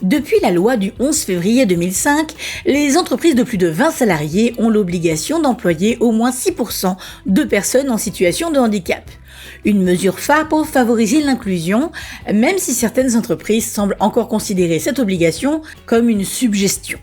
Depuis la loi du 11 février 2005, les entreprises de plus de 20 salariés ont l'obligation d'employer au moins 6% de personnes en situation de handicap. Une mesure phare pour favoriser l'inclusion, même si certaines entreprises semblent encore considérer cette obligation comme une suggestion.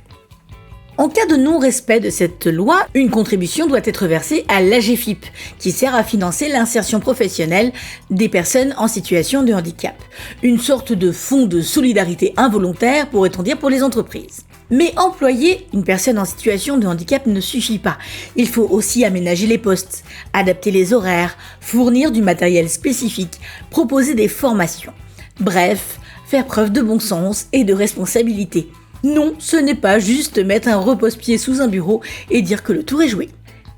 En cas de non-respect de cette loi, une contribution doit être versée à l'AGEFIP, qui sert à financer l'insertion professionnelle des personnes en situation de handicap. Une sorte de fonds de solidarité involontaire, pourrait-on dire, pour les entreprises. Mais employer une personne en situation de handicap ne suffit pas. Il faut aussi aménager les postes, adapter les horaires, fournir du matériel spécifique, proposer des formations. Bref, faire preuve de bon sens et de responsabilité. Non, ce n'est pas juste mettre un repose-pied sous un bureau et dire que le tour est joué.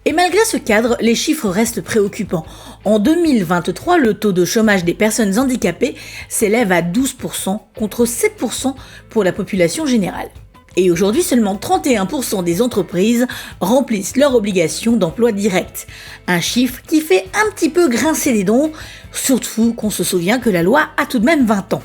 Et malgré ce cadre, les chiffres restent préoccupants. En 2023, le taux de chômage des personnes handicapées s'élève à 12% contre 7% pour la population générale. Et aujourd'hui, seulement 31% des entreprises remplissent leur obligation d'emploi direct. Un chiffre qui fait un petit peu grincer les dents, surtout qu'on se souvient que la loi a tout de même 20 ans.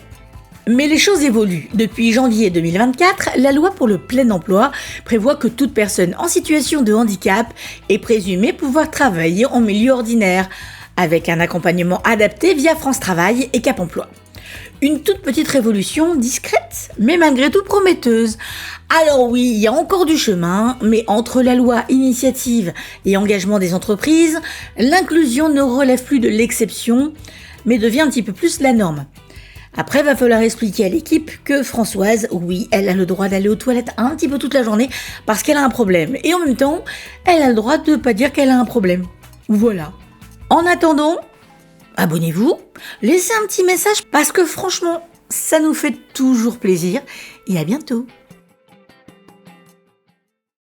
Mais les choses évoluent. Depuis janvier 2024, la loi pour le plein emploi prévoit que toute personne en situation de handicap est présumée pouvoir travailler en milieu ordinaire, avec un accompagnement adapté via France Travail et Cap Emploi. Une toute petite révolution discrète, mais malgré tout prometteuse. Alors oui, il y a encore du chemin, mais entre la loi initiative et engagement des entreprises, l'inclusion ne relève plus de l'exception, mais devient un petit peu plus la norme. Après, va falloir expliquer à l'équipe que Françoise, oui, elle a le droit d'aller aux toilettes un petit peu toute la journée parce qu'elle a un problème. Et en même temps, elle a le droit de pas dire qu'elle a un problème. Voilà. En attendant, abonnez-vous, laissez un petit message parce que franchement, ça nous fait toujours plaisir. Et à bientôt.